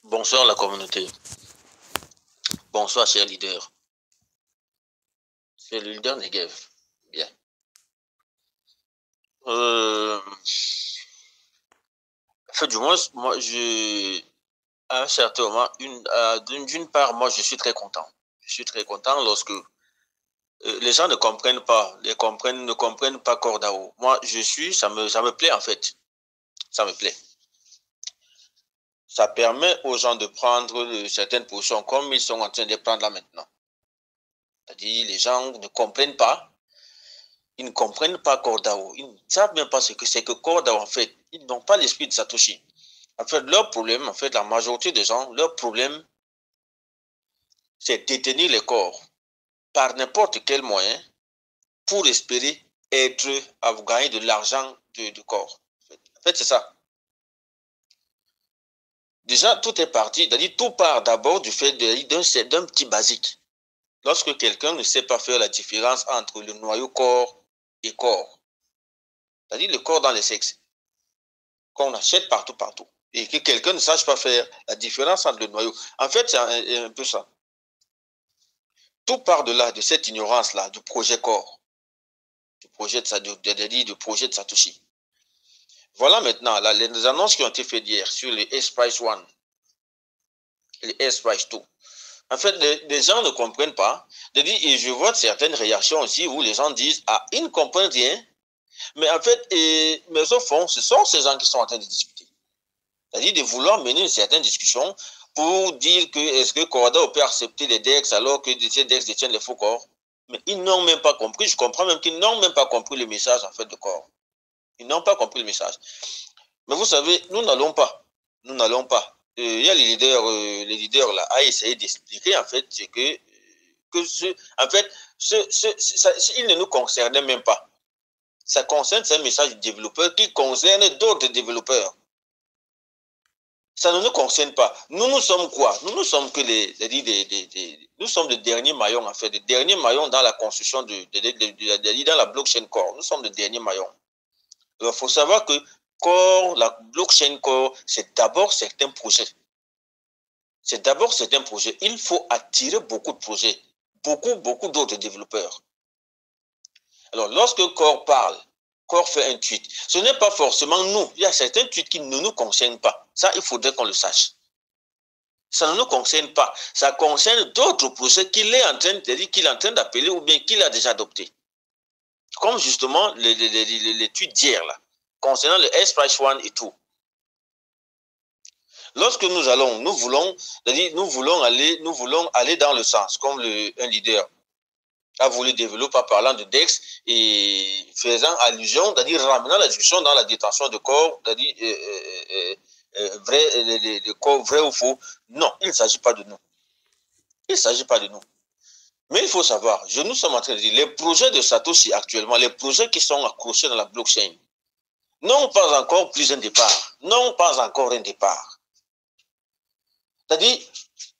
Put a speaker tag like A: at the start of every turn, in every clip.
A: Bonsoir la communauté. Bonsoir chers leaders. C'est le leader Negev. Bien. Du moins, moi, à un certain moment, d'une part, moi, je suis très content. Je suis très content lorsque les gens ne comprennent pas, ne comprennent pas Cordao. Moi, ça me plaît en fait. Ça me plaît. Ça permet aux gens de prendre certaines positions comme ils sont en train de prendre là maintenant. C'est-à-dire, les gens ne comprennent pas. Ils ne comprennent pas Cordao. Ils ne savent même pas ce que c'est que Cordao, en fait. Ils n'ont pas l'esprit de Satoshi. En fait, leur problème, en fait, la majorité des gens, leur problème, c'est détenir les corps par n'importe quel moyen pour espérer gagner de l'argent de corps. En fait, c'est ça. Déjà, tout est parti, c'est-à-dire tout part d'abord du fait d'un petit basique. Lorsque quelqu'un ne sait pas faire la différence entre le noyau corps et corps, c'est-à-dire le corps dans les sexes, qu'on achète partout, et que quelqu'un ne sache pas faire la différence entre le noyau. En fait, c'est un peu ça. Tout part de là, de cette ignorance-là, du projet corps, du projet de Satoshi. Voilà maintenant les annonces qui ont été faites hier sur les S-Price 1 et les S-Price 2. En fait, les gens ne comprennent pas. Et je vois certaines réactions aussi où les gens disent « Ah, ils ne comprennent rien ». Mais en fait, mais au fond, ce sont ces gens qui sont en train de discuter. C'est-à-dire de vouloir mener une certaine discussion pour dire que est-ce que Cordao peut accepter les DEX alors que ces DEX détiennent les faux corps. Mais ils n'ont même pas compris, je comprends même qu'ils n'ont même pas compris le message en fait de corps. Ils n'ont pas compris le message. Mais vous savez, nous n'allons pas. Nous n'allons pas. Il y a les leaders là, à essayer d'expliquer en fait c'est que en fait, il ne nous concernait même pas. Ça concerne, c'est un message du développeur qui concerne d'autres développeurs. Ça ne nous concerne pas. Nous sommes quoi? Nous sommes que nous sommes les derniers maillons, en fait, les derniers maillons dans la construction dans la blockchain core. Nous sommes les derniers maillons. Il faut savoir que core, la blockchain core, c'est d'abord certains projets. C'est d'abord certains projets. Il faut attirer beaucoup de projets, beaucoup d'autres développeurs. Alors, lorsque core parle, core fait un tweet, ce n'est pas forcément nous. Il y a certains tweets qui ne nous concernent pas. Ça, il faudrait qu'on le sache. Ça ne nous concerne pas. Ça concerne d'autres projets qu'il est en train d'appeler ou bien qu'il a déjà adopté. Comme justement les tweets d'hier, là, concernant le S-Price 1 et tout. Lorsque nous voulons aller dans le sens, comme un leader a voulu développer en parlant de DEX et faisant allusion, c'est-à-dire ramenant la discussion dans la détention de corps, c'est-à-dire vrai ou faux. Non, il ne s'agit pas de nous. Il ne s'agit pas de nous. Mais il faut savoir, nous sommes en train de dire, les projets de Satoshi actuellement, les projets qui sont accrochés dans la blockchain, n'ont pas encore pris un départ. N'ont pas encore un départ. C'est-à-dire,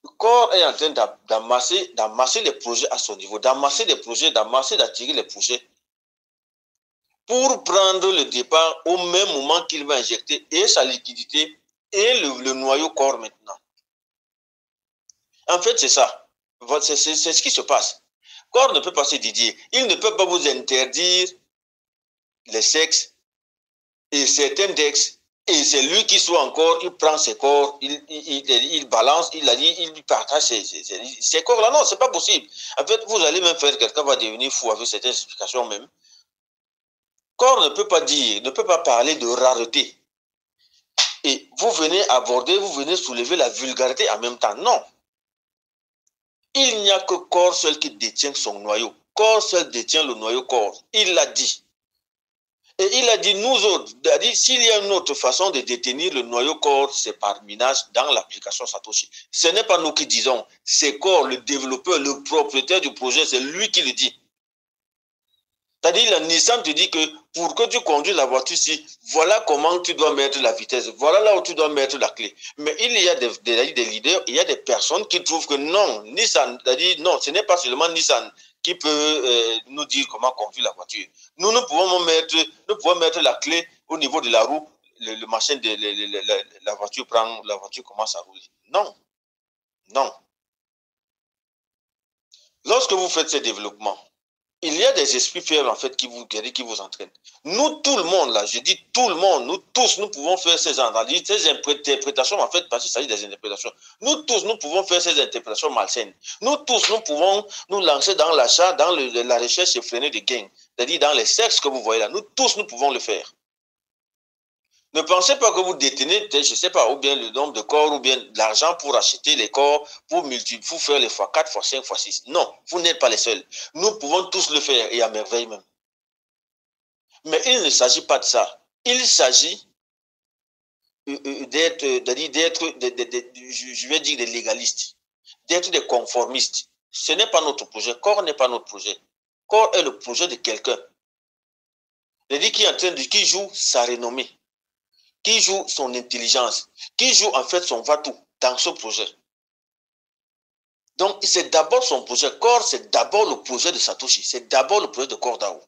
A: le corps est en train d'amasser les projets à son niveau, d'amasser d'attirer les projets pour prendre le départ au même moment qu'il va injecter et sa liquidité et le noyau corps maintenant. En fait, c'est ça. C'est ce qui se passe. Corps ne peut pas se dédier. Il ne peut pas vous interdire les sexes et certains DEX. Et c'est lui qui soit encore, il prend ses corps, il balance, il partage ses corps-là. Non, c'est pas possible. En fait, vous allez même faire, quelqu'un va devenir fou avec certaines explications même. Corps ne peut pas dire, ne peut pas parler de rareté. Et vous venez soulever la vulgarité en même temps. Non. Il n'y a que corps seul qui détient son noyau. Corps seul détient le noyau corps. Il l'a dit. Et il a dit, nous autres, s'il y a une autre façon de détenir le noyau corps, c'est par minage dans l'application Satoshi. Ce n'est pas nous qui disons, c'est corps, le développeur, le propriétaire du projet, c'est lui qui le dit. C'est-à-dire, la Nissan te dit que pour que tu conduis la voiture ici, voilà comment tu dois mettre la vitesse, voilà là où tu dois mettre la clé. Mais il y a des leaders, il y a des personnes qui trouvent que non, Nissan, c'est-à-dire non, ce n'est pas seulement Nissan qui peut nous dire comment conduire la voiture. Nous pouvons mettre la clé au niveau de la roue, le machin de la voiture prend, la voiture commence à rouler. Non, non. Lorsque vous faites ces développements, il y a des esprits faibles en fait qui vous entraînent. Nous, tout le monde là, je dis tout le monde, nous tous, nous pouvons faire ces analyses, ces interprétations en fait, parce qu'il s'agit des interprétations. Nous tous, nous pouvons faire ces interprétations malsaines. Nous tous, nous pouvons nous lancer dans l'achat, dans la recherche effrénée de gains. C'est-à-dire dans les sexes que vous voyez là. Nous tous, nous pouvons le faire. Ne pensez pas que vous détenez, je ne sais pas, ou bien le nombre de corps, ou bien l'argent pour acheter les corps, pour faire les fois 4, fois 5, fois 6. Non, vous n'êtes pas les seuls. Nous pouvons tous le faire, et à merveille même. Mais il ne s'agit pas de ça. Il s'agit d'être, je vais dire des légalistes, d'être des conformistes. Ce n'est pas notre projet. Corps n'est pas notre projet. Corps est le projet de quelqu'un. C'est-à-dire qui joue sa renommée, qui joue son intelligence, qui joue en fait son va-tout dans ce projet. Donc, c'est d'abord son projet. Corps, c'est d'abord le projet de Satoshi. C'est d'abord le projet de Corps DAO.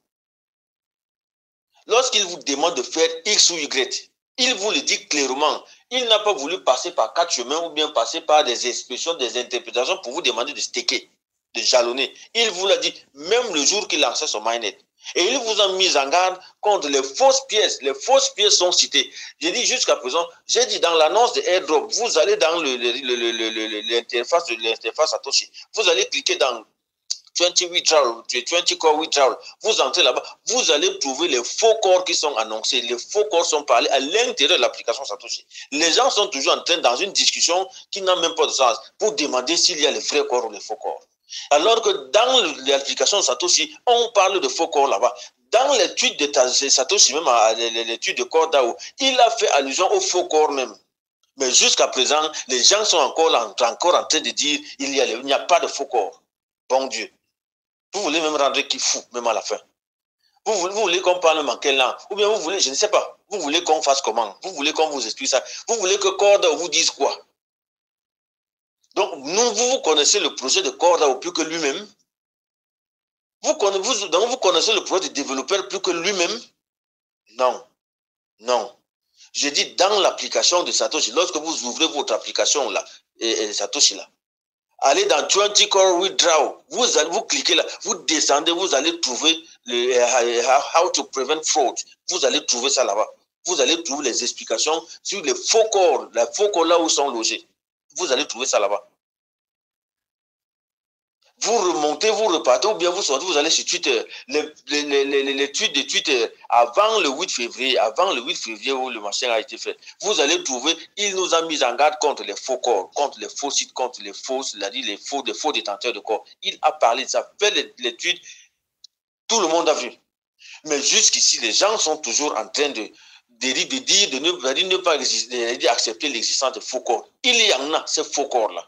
A: Lorsqu'il vous demande de faire X ou Y, il vous le dit clairement. Il n'a pas voulu passer par 4 chemins ou bien passer par des expressions, des interprétations pour vous demander de staker, de jalonner. Il vous l'a dit même le jour qu'il lançait son mainnet. Et il vous a mis en garde contre les fausses pièces. Les fausses pièces sont citées. J'ai dit jusqu'à présent, j'ai dit dans l'annonce de airdrop, vous allez dans l'interface Satoshi. Vous allez cliquer dans 20 withdrawal, 20 core withdrawal, vous entrez là-bas, vous allez trouver les faux corps qui sont annoncés, les faux corps sont parlés à l'intérieur de l'application Satoshi. Les gens sont toujours en train dans une discussion qui n'a même pas de sens pour demander s'il y a les vrais corps ou les faux corps. Alors que dans l'application Satoshi, on parle de faux corps là-bas. Dans l'étude de Satoshi, même l'étude de corps DAO, il a fait allusion aux faux corps même. Mais jusqu'à présent, les gens sont encore en train de dire il n'y a pas de faux corps. Bon Dieu. Vous voulez même rendre qui fou, même à la fin. Vous voulez qu'on parle même en quelle langue? Ou bien vous voulez, je ne sais pas, vous voulez qu'on fasse comment? Vous voulez qu'on vous explique ça? Vous voulez que Corda vous dise quoi? Donc, vous connaissez le projet de Corda plus que lui-même. Vous connaissez le projet de développeur plus que lui-même? Non. Non. Je dis dans l'application de Satoshi, lorsque vous ouvrez votre application là, Satoshi là, allez dans 20 core withdraw, vous cliquez là, vous descendez, vous allez trouver le how to prevent fraud. Vous allez trouver ça là-bas. Vous allez trouver les explications sur les faux corps là où sont logés. Vous allez trouver ça là-bas. Vous remontez, vous repartez, ou bien vous sortez, vous allez sur Twitter. Les tweets de Twitter, avant le 8 février où le machin a été fait, vous allez trouver, il nous a mis en garde contre les faux corps, contre les faux sites, contre les fausses, des faux détenteurs de corps. Il a parlé de ça, fait les tweets, tout le monde a vu. Mais jusqu'ici, les gens sont toujours en train de ne pas accepter l'existence de faux corps. Il y en a, ces faux corps-là.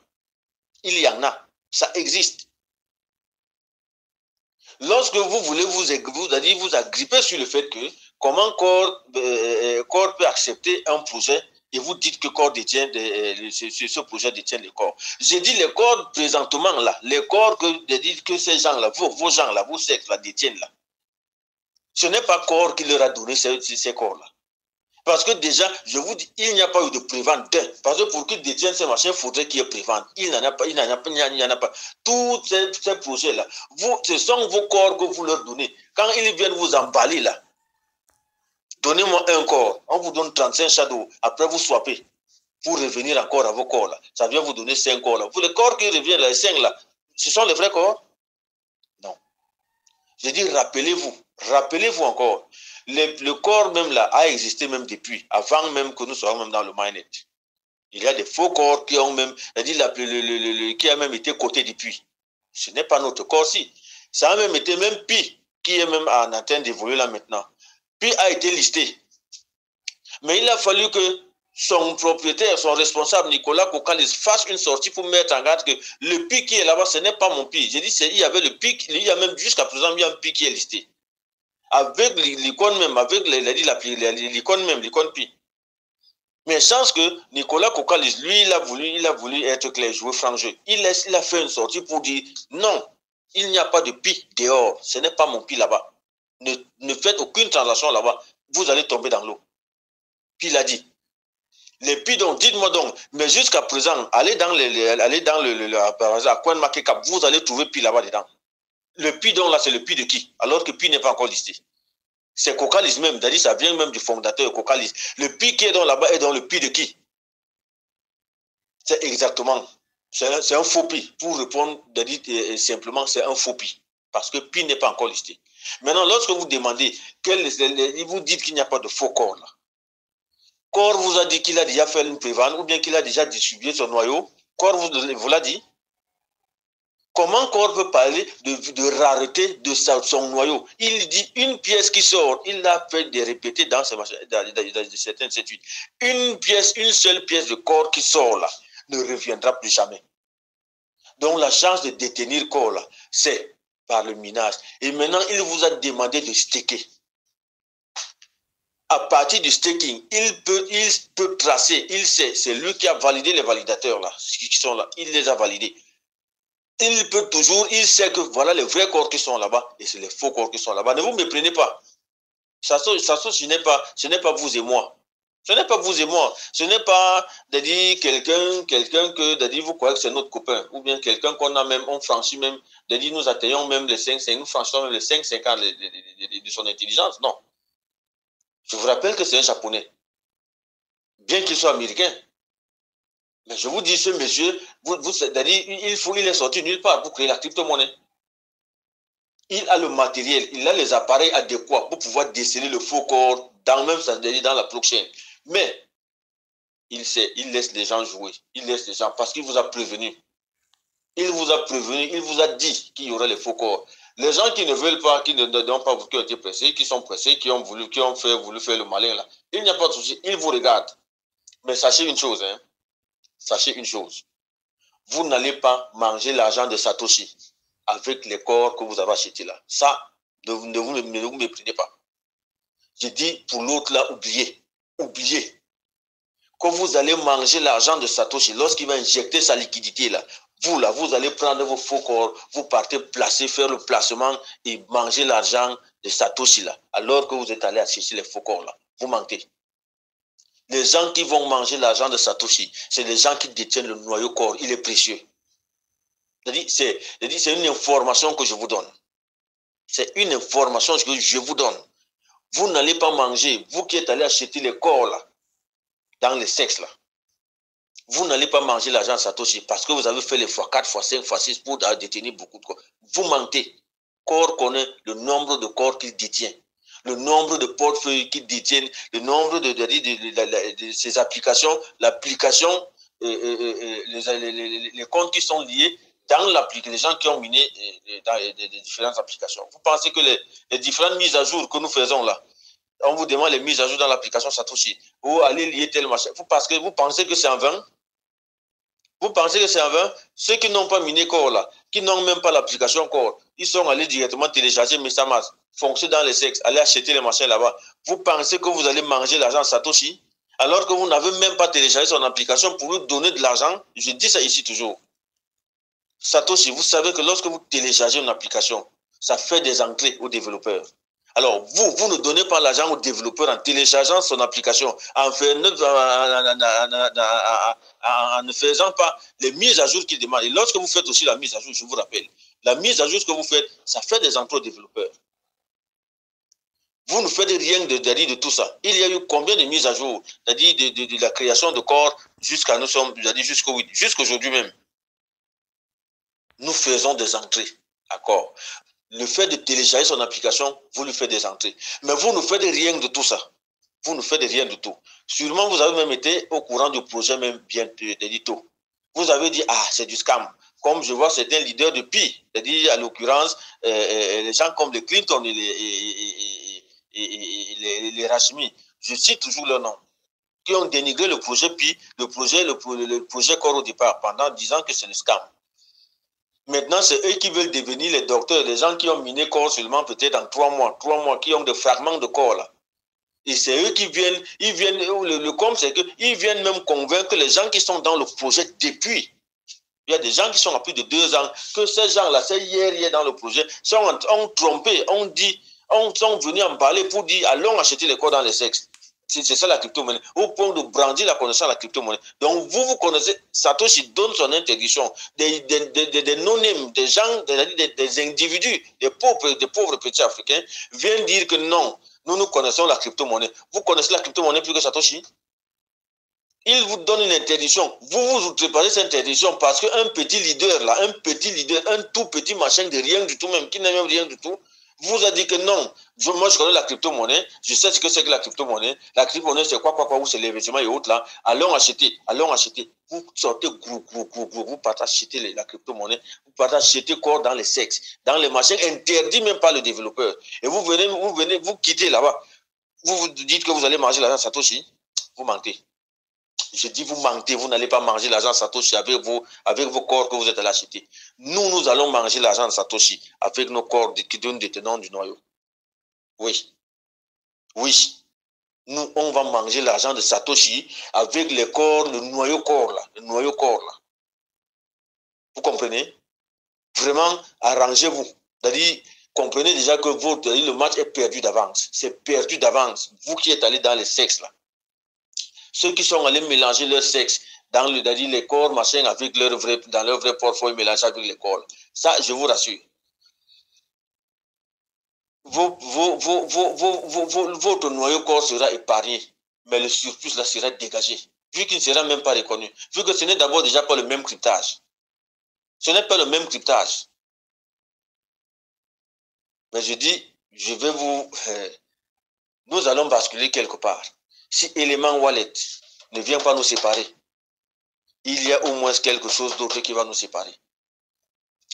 A: Il y en a, ça existe. Lorsque vous voulez vous agripper sur le fait que comment Corps peut accepter un projet et vous dites que Corps détient ce projet détient les corps. J'ai dit les corps présentement là, les corps que ces gens-là, vos gens-là, vos sexes là détiennent là. Ce n'est pas Corps qui leur a donné ces corps-là. Parce que déjà, je vous dis, il n'y a pas eu de prévente. Parce que pour qu'ils détiennent ces machins, il faudrait qu'il y ait prévente. Il n'y en a pas, il n'y en a pas. Tous ces projets-là, ce sont vos corps que vous leur donnez. Quand ils viennent vous emballer là, donnez-moi un corps. On vous donne 35 shadows. Après, vous swappez. Pour revenir encore à vos corps là. Ça vient vous donner 5 corps là. Pour les corps qui reviennent là, les 5 là, ce sont les vrais corps? Non. Je dis, rappelez-vous encore. Le corps même là a existé même depuis, avant même que nous soyons même dans le mainnet. Il y a des faux corps qui ont même, qui a même été coté depuis. Ce n'est pas notre corps-ci. Ça a même été même Pi, qui est même en train d'évoluer là maintenant. Pi a été listé. Mais il a fallu que son propriétaire, son responsable, Nicolas Kokalis, fasse une sortie pour mettre en garde que le Pi qui est là-bas, ce n'est pas mon Pi. J'ai dit, il y avait le Pi, il y a même jusqu'à présent, il y a un Pi qui est listé. Avec l'icône même, avec l'icône même, l'icône Pi. Mais chance que Nicolas Kokalis, lui, il a voulu être clair, jouer franc jeu. Il a fait une sortie pour dire non, il n'y a pas de Pi dehors, ce n'est pas mon Pi là-bas. Ne faites aucune transaction là-bas, vous allez tomber dans l'eau. Puis il a dit, les puits donc, dites-moi donc, mais jusqu'à présent, allez dans à Coin Marqué Cap, vous allez trouver puits là-bas dedans. Le puits donc là, c'est le puits de qui? Alors que le puits n'est pas encore listé. C'est Cocalis même, c'est-à-dire ça vient même du fondateur Cocalis. Le puits qui est donc là-bas est dans le puits de qui? C'est exactement, c'est un faux puits. Pour répondre simplement, c'est un faux puits. Parce que puits n'est pas encore listé. Maintenant, lorsque vous demandez, vous dites qu'il n'y a pas de faux corps là. Corps vous a dit qu'il a déjà fait une prévente ou bien qu'il a déjà distribué son noyau. Corps vous l'a dit. Comment Corps peut parler de rareté de son noyau? Il dit une pièce qui sort. Il l'a fait de répéter dans certaines études. Une seule pièce de corps qui sort là ne reviendra plus jamais. Donc la chance de détenir Corps là, c'est par le minage. Et maintenant, il vous a demandé de staker. À partir du staking, il peut tracer, il sait, c'est lui qui a validé les validateurs là, qui sont là, il les a validés. Il peut toujours, il sait que voilà les vrais corps qui sont là-bas et c'est les faux corps qui sont là-bas. Ne vous méprenez pas. Ça, ce n'est pas vous et moi. Ce n'est pas vous et moi. Ce n'est pas de dire quelqu'un que de dire vous croyez que c'est notre copain ou bien quelqu'un qu'on a même, on franchit même, de dire nous atteignons même les 5, nous franchissons même les 5 ans de son intelligence. Non. Je vous rappelle que c'est un Japonais, bien qu'il soit américain. Mais je vous dis, ce monsieur, il est sorti nulle part pour créer la crypto-monnaie. Il a le matériel, il a les appareils adéquats pour pouvoir déceler le faux corps dans la blockchain. Mais il laisse les gens jouer. Il laisse les gens parce qu'il vous a prévenu. Il vous a prévenu, il vous a dit qu'il y aurait les faux corps. Les gens qui ne veulent pas, qui n'ont pas qui ont été pressés, qui sont pressés, qui ont voulu faire le malin là, il n'y a pas de souci, ils vous regardent. Mais sachez une chose, hein. Sachez une chose. Vous n'allez pas manger l'argent de Satoshi avec les corps que vous avez achetés là. Ça, ne vous méprenez pas. Je dis pour l'autre là, oubliez. Oubliez. Quand vous allez manger l'argent de Satoshi, lorsqu'il va injecter sa liquidité là, vous allez prendre vos faux corps, vous partez placer, faire le placement et manger l'argent de Satoshi là, alors que vous êtes allé acheter les faux corps là. Vous mentez. Les gens qui vont manger l'argent de Satoshi, c'est les gens qui détiennent le noyau corps, il est précieux. C'est une information que je vous donne. C'est une information que je vous donne. Vous n'allez pas manger, vous qui êtes allé acheter les corps là, dans les sexes là, vous n'allez pas manger l'argent de Satoshi parce que vous avez fait les x4, x5, x6 pour détenir beaucoup de corps. Vous mentez. Corps connaît le nombre de corps qu'il détient, le nombre de portefeuilles qu'il détient, le nombre de ses applications, l'application, les comptes qui sont liés dans l'application, les gens qui ont miné dans les différentes applications. Vous pensez que les différentes mises à jour que nous faisons là, on vous demande les mises à jour dans l'application Satoshi, ou aller lier tel machin, parce que vous pensez que c'est en vain? Vous pensez que c'est en vain? Ceux qui n'ont pas miné Core là, qui n'ont même pas l'application Core, ils sont allés directement télécharger MetaMask, fonctionner dans les sexes, aller acheter les machins là-bas. Vous pensez que vous allez manger l'argent Satoshi alors que vous n'avez même pas téléchargé son application pour lui donner de l'argent? Je dis ça ici toujours. Satoshi, vous savez que lorsque vous téléchargez une application, ça fait des entrées aux développeurs. Alors, vous ne donnez pas l'argent aux développeurs en téléchargeant son application, en ne faisant pas les mises à jour qu'il demande. Et lorsque vous faites aussi la mise à jour, je vous rappelle, la mise à jour que vous faites, ça fait des entrées aux développeurs. Vous ne faites rien de tout ça. Il y a eu combien de mises à jour, c'est-à-dire de la création de corps jusqu'à nous sommes, jusqu'aujourd'hui même. Nous faisons des entrées, d'accord? Le fait de télécharger son application, vous lui faites des entrées. Mais vous ne faites rien de tout ça. Vous ne faites rien du tout. Sûrement, vous avez même été au courant du projet même bien d'édito. Vous avez dit, ah, c'est du scam. Comme je vois certains leaders de PI, c'est-à-dire, à l'occurrence, les gens comme les Clinton et les Rashmi, je cite toujours leur nom, qui ont dénigré le projet PI, le projet Core au départ, pendant 10 ans que c'est le scam. Maintenant, c'est eux qui veulent devenir les docteurs, les gens qui ont miné corps seulement peut-être en 3 mois, qui ont des fragments de corps là. Et c'est eux qui viennent, le com, c'est qu'ils viennent même convaincre les gens qui sont dans le projet depuis. Il y a des gens qui sont à plus de 2 ans, que ces gens-là, c'est hier dans le projet, ont trompé, ont dit, sont venus en parler pour dire, allons acheter les corps dans les sexes. C'est ça la crypto-monnaie. Au point de brandir la connaissance de la crypto-monnaie. Donc, vous connaissez, Satoshi donne son interdiction. Des non-name, des gens, des individus, des pauvres petits Africains viennent dire que non, nous connaissons la crypto-monnaie. Vous connaissez la crypto-monnaie plus que Satoshi? Il vous donne une interdiction. Vous outrepassez cette interdiction parce qu'un petit leader, là, un tout petit machin de rien du tout, même qui n'a même rien du tout, vous a dit que non. Moi, je connais la crypto-monnaie, je sais ce que c'est que la crypto-monnaie. La crypto-monnaie, c'est quoi, où c'est l'investissement et autres là. Allons acheter. Vous sortez vous partez acheter la crypto-monnaie, vous partez acheter corps dans les sexes, dans les machins interdits même par le développeur. Et vous venez, vous quittez là-bas. Vous dites que vous allez manger l'argent Satoshi, vous mentez. Je dis, vous mentez, vous n'allez pas manger l'argent Satoshi avec vos corps que vous êtes allés acheter. Nous allons manger l'argent Satoshi avec nos corps qui donnent des tenants du noyau. Oui. Nous, on va manger l'argent de Satoshi avec les corps, le noyau corps là. Vous comprenez? Vraiment, arrangez-vous. C'est-à-dire, comprenez déjà que le match est perdu d'avance. C'est perdu d'avance. Vous qui êtes allés dans les sexes là. Ceux qui sont allés mélanger leur sexe dans les corps, machin, avec dans leur vrai portefeuille mélangé avec les corps. Ça, je vous rassure. Votre noyau corps sera épargné, mais le surplus là sera dégagé, vu qu'il ne sera même pas reconnu, vu que ce n'est d'abord déjà pas le même cryptage. Ce n'est pas le même cryptage. Mais je dis, nous allons basculer quelque part. Si Element Wallet ne vient pas nous séparer, il y a au moins quelque chose d'autre qui va nous séparer.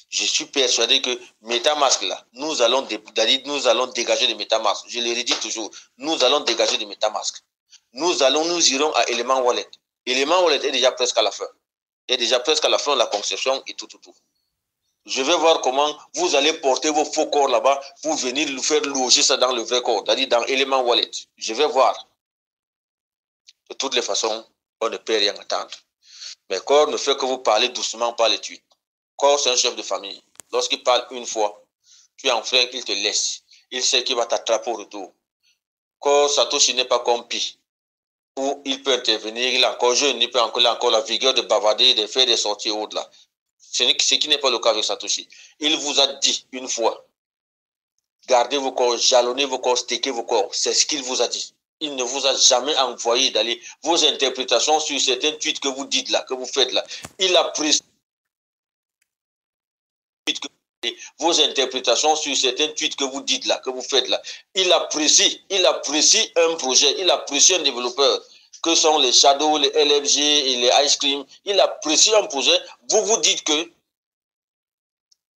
A: Je suis persuadé que MetaMask là, nous allons dégager de MetaMask. Je le redis toujours, nous allons dégager de MetaMask. Nous irons à Element Wallet. Element Wallet est déjà presque à la fin. Il est déjà presque à la fin de la conception et tout. Je vais voir comment vous allez porter vos faux corps là-bas pour venir faire loger ça dans le vrai corps, c'est-à-dire dans Element Wallet. Je vais voir. De toutes les façons, on ne peut rien attendre. Mais corps ne fait que vous parler doucement par les tweets. Corps, c'est un chef de famille. Lorsqu'il parle une fois, tu es en frein, il te laisse. Il sait qu'il va t'attraper au retour. Corps, Satoshi n'est pas comme Pi, où il peut intervenir, il est encore jeune, il a encore la vigueur de bavarder, de faire des sorties autres là. Ce qui n'est pas le cas avec Satoshi. Il vous a dit une fois, gardez vos corps, jalonnez vos corps, stickez vos corps. C'est ce qu'il vous a dit. Il ne vous a jamais envoyé d'aller vos interprétations sur certains tweets que vous dites là, que vous faites là. Il apprécie vos interprétations sur certains tweets que vous dites là, que vous faites là. Il apprécie un projet, il apprécie un développeur, que sont les Shadow, les LFG et les Ice Cream. Il apprécie un projet. Vous vous dites que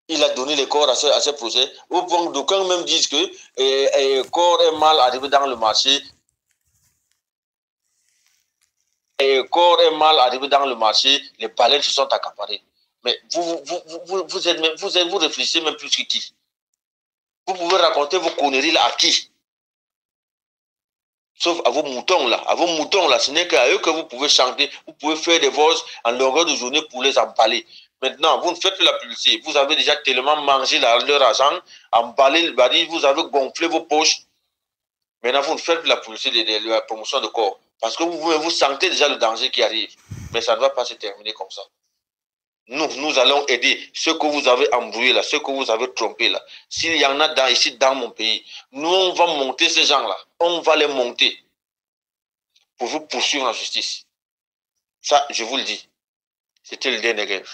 A: il a donné les corps à ce projet. Au point d'aucuns même disent que corps est mal arrivé dans le marché. Corps est mal arrivé dans le marché. Les baleines se sont accaparées. Mais vous réfléchissez même plus que qui? Vous pouvez raconter vos conneries là à qui? Sauf à vos moutons là. À vos moutons là, ce n'est qu'à eux que vous pouvez chanter. Vous pouvez faire des voix en longueur de journée pour les emballer. Maintenant, vous ne faites plus la publicité. Vous avez déjà tellement mangé leur argent, emballé le baril, vous avez gonflé vos poches. Maintenant, vous ne faites plus la publicité de la promotion de corps. Parce que vous sentez déjà le danger qui arrive. Mais ça ne va pas se terminer comme ça. Nous allons aider ceux que vous avez embrouillés là, ceux que vous avez trompés là. S'il y en a ici dans mon pays, nous on va monter ces gens-là. On va les monter pour vous poursuivre en justice. Ça, je vous le dis. C'était le dernier grève.